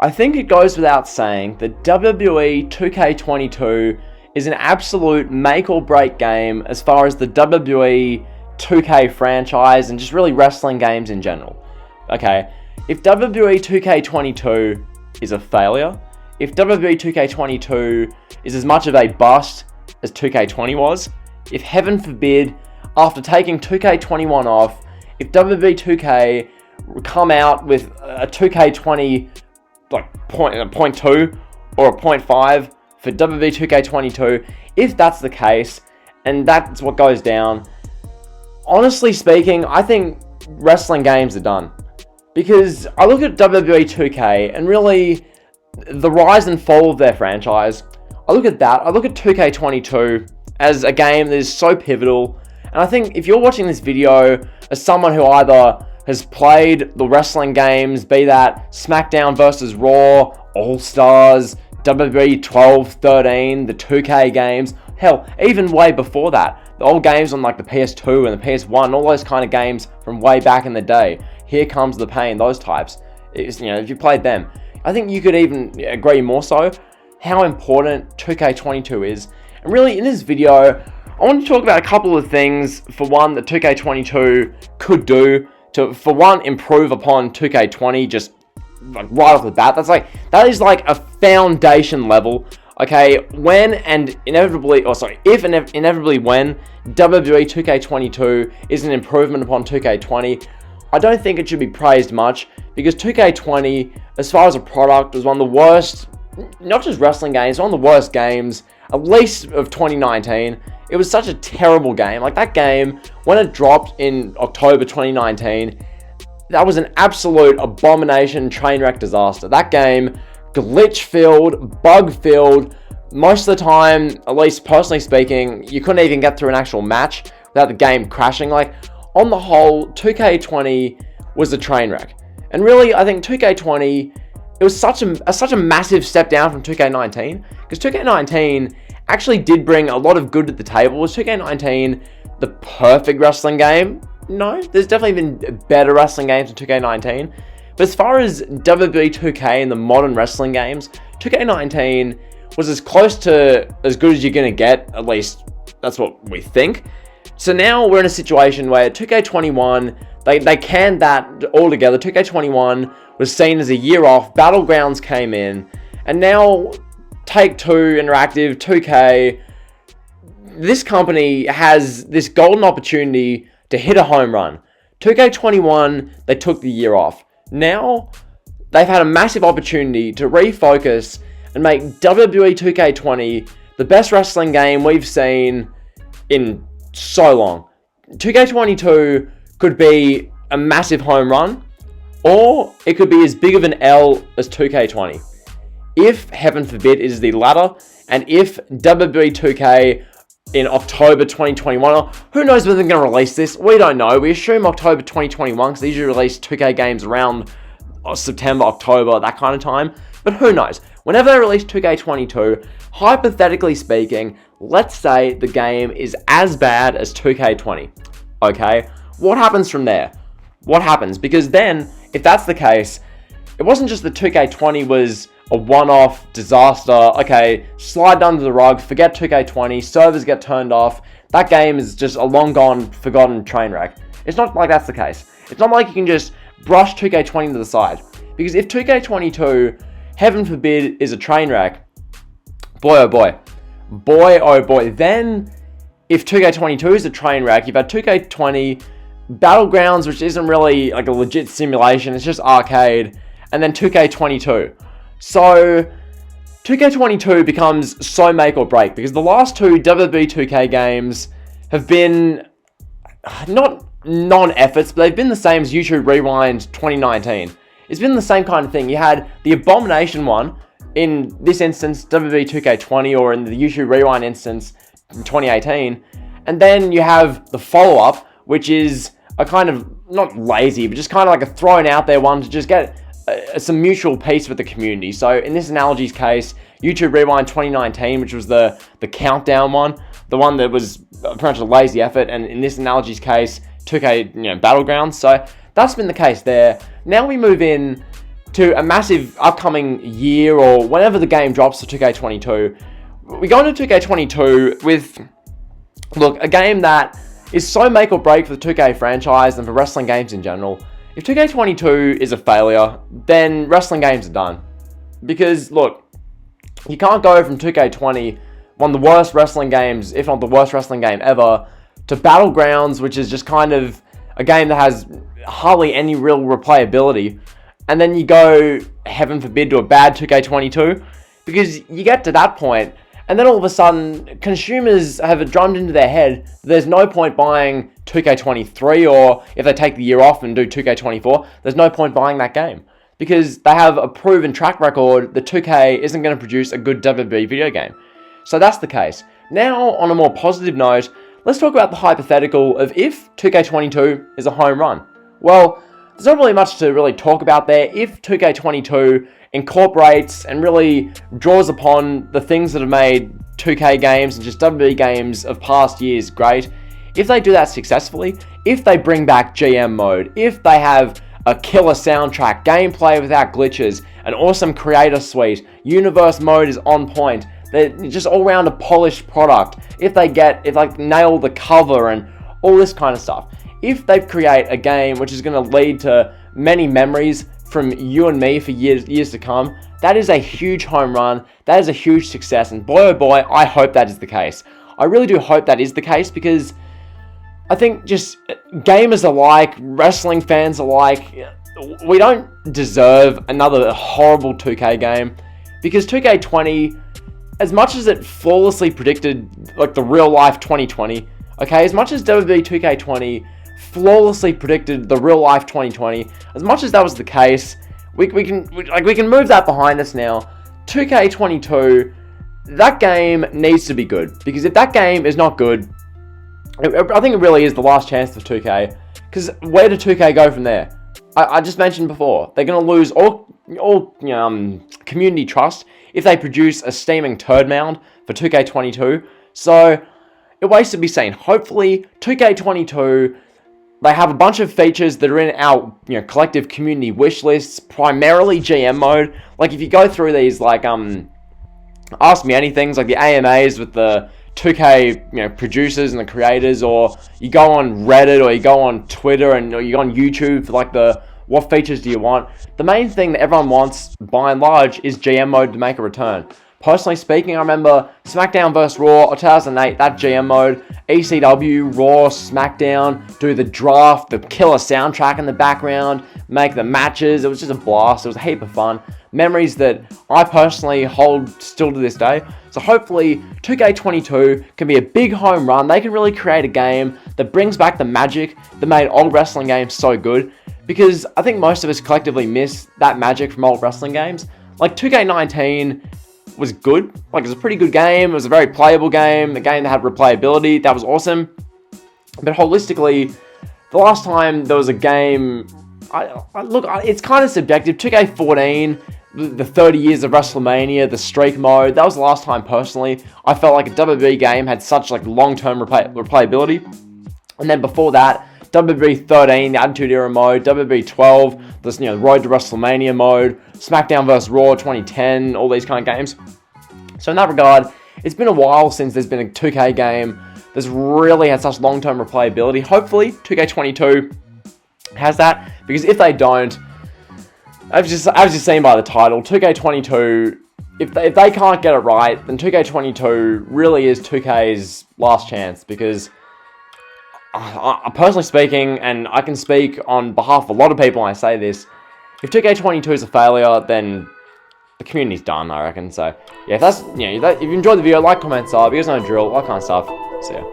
I think it goes without saying that WWE 2K22 is an absolute make or break game as far as the WWE 2K franchise and just really wrestling games in general. Okay, if WWE 2K22 is a failure, if WWE 2K22 is as much of a bust as 2K20 was, if heaven forbid, after taking 2K21 off, if WWE 2K come out with a 2K20 like 0.2 or a 0.5 for WWE 2K22, if that's the case, and that's what goes down, honestly speaking, I think wrestling games are done. Because I look at WWE 2K and really the rise and fall of their franchise, I look at that, I look at 2K22 as a game that is so pivotal, and I think if you're watching this video as someone who either has played the wrestling games, be that SmackDown vs. Raw, All-Stars, WWE 12, 13, the 2K games, hell, even way before that, the old games on like the PS2 and the PS1, all those kind of games from way back in the day, Here Comes the Pain, those types, if you played them, I think you could even agree more so how important 2K22 is. And really in this video, I want to talk about a couple of things, for one, that 2K22 could do to, for one, improve upon 2K20 just like right off the bat. That is like a foundation level. Okay, when and inevitably, if and inevitably when WWE 2K22 is an improvement upon 2K20, I don't think it should be praised much, because 2K20, as far as a product, was one of the worst, not just wrestling games, one of the worst games, at least of 2019. It was such a terrible game. Like, that game, when it dropped in October 2019, that was an absolute abomination, train wreck disaster. That game, glitch-filled, bug-filled. Most of the time, at least personally speaking, you couldn't even get through an actual match without the game crashing. Like, on the whole, 2K20 was a train wreck. And really, I think 2K20, it was such a massive step down from 2K19, because 2K19 actually did bring a lot of good to the table. Was 2K19 the perfect wrestling game? No, there's definitely been better wrestling games in 2K19. But as far as WWE 2K and the modern wrestling games, 2K19 was as close to as good as you're going to get, at least that's what we think. So now we're in a situation where 2K21, they canned that all together. 2K21 was seen as a year off, Battlegrounds came in, and now Take-Two Interactive, 2K, this company has this golden opportunity to hit a home run. 2K21, they took the year off. Now, they've had a massive opportunity to refocus and make WWE 2K20 the best wrestling game we've seen in so long. 2K22 could be a massive home run, or it could be as big of an L as 2K20. If, heaven forbid, it is the latter, and if WWE 2K in October 2021, or who knows when they're going to release this, we don't know. We assume October 2021, because they usually release 2K games around September, October, that kind of time. But who knows? Whenever they release 2K22, hypothetically speaking, let's say the game is as bad as 2K20. Okay? What happens from there? What happens? Because then, if that's the case, it wasn't just that 2K20 was a one-off disaster. Okay, slide under the rug, forget 2K20, servers get turned off. That game is just a long gone, forgotten train wreck. It's not like that's the case. It's not like you can just brush 2K20 to the side. Because if 2K22, heaven forbid, is a train wreck, boy oh boy, then if 2K22 is a train wreck, you've had 2K20, Battlegrounds, which isn't really like a legit simulation, it's just arcade, and then 2K22. So 2K22 becomes so make or break, because the last two WWE 2K games have been not non-efforts, but they've been the same as YouTube Rewind 2019. It's been the same kind of thing. You had the Abomination one, in this instance WWE 2K20, or in the YouTube Rewind instance in 2018, and then you have the follow-up, which is a kind of, not lazy, but just kind of like a thrown out there one to just get some mutual peace with the community. So in this analogy's case, YouTube Rewind 2019, which was the countdown one, the one that was pretty much a lazy effort, and in this analogy's case, 2K Battlegrounds. So that's been the case there. Now we move in to a massive upcoming year or whenever the game drops to 2K22, we go into 2K22 with, look, a game that is so make or break for the 2K franchise and for wrestling games in general. If 2K22 is a failure, then wrestling games are done. Because, look, you can't go from 2K20, one of the worst wrestling games, if not the worst wrestling game ever, to Battlegrounds, which is just kind of a game that has hardly any real replayability, and then you go, heaven forbid, to a bad 2K22, because you get to that point, and then all of a sudden, consumers have it drummed into their head, there's no point buying 2K23, or if they take the year off and do 2K24, there's no point buying that game. Because they have a proven track record that 2K isn't going to produce a good WWE video game. So that's the case. Now, on a more positive note, let's talk about the hypothetical of if 2K22 is a home run. Well, there's not really much to really talk about there. If 2K22 incorporates and really draws upon the things that have made 2K games and just WWE games of past years great, if they do that successfully, if they bring back GM mode, if they have a killer soundtrack, gameplay without glitches, an awesome creator suite, universe mode is on point, they're just all around a polished product, if they nail the cover and all this kind of stuff, if they create a game which is going to lead to many memories from you and me for years to come, that is a huge home run, that is a huge success, and boy oh boy, I hope that is the case. I really do hope that is the case, because I think just gamers alike, wrestling fans alike, we don't deserve another horrible 2K game, because 2K20, as much as it flawlessly predicted like the real life 2020, okay, as much as WWE2K20 flawlessly predicted the real life 2020, as much as that was the case, we can move that behind us now. 2K22, that game needs to be good, because if that game is not good, I think it really is the last chance for 2K, because where did 2K go from there? I just mentioned before, they're going to lose all community trust if they produce a steaming turd mound for 2K22, so it waits to be seen. Hopefully, 2K22, they have a bunch of features that are in our collective community wish lists, primarily GM mode. Like, if you go through these, like, Ask Me Anythings, like the AMAs with the 2K producers and the creators, or you go on Reddit, or you go on Twitter, or you go on YouTube for like the what features do you want. The main thing that everyone wants by and large is GM mode to make a return. Personally speaking, I remember SmackDown vs Raw 2008, that GM mode, ECW, Raw, SmackDown, do the draft, the killer soundtrack in the background, make the matches. It was just a blast. It was a heap of fun. Memories that I personally hold still to this day. So hopefully 2K22 can be a big home run. They can really create a game that brings back the magic that made old wrestling games so good. Because I think most of us collectively miss that magic from old wrestling games. Like 2K19 was good. Like, it was a pretty good game. It was a very playable game. A game that had replayability. That was awesome. But holistically, the last time there was a game... Look, it's kind of subjective. 2K14, the 30 years of WrestleMania, the streak mode, that was the last time, personally, I felt like a WWE game had such like long-term replayability. And then before that, WWE 13, the Attitude Era mode, WWE 12, this Road to WrestleMania mode, SmackDown vs Raw 2010, all these kind of games. So in that regard, it's been a while since there's been a 2K game that's really had such long-term replayability. Hopefully, 2K22 has that, because if they don't, as you've seen by the title, 2K22, if they can't get it right, then 2K22 really is 2K's last chance, because personally speaking, and I can speak on behalf of a lot of people when I say this, if 2K22 is a failure, then the community's done, I reckon. So yeah, if you enjoyed the video, like, comment, sub, you guys know the drill, all that kind of stuff. See ya.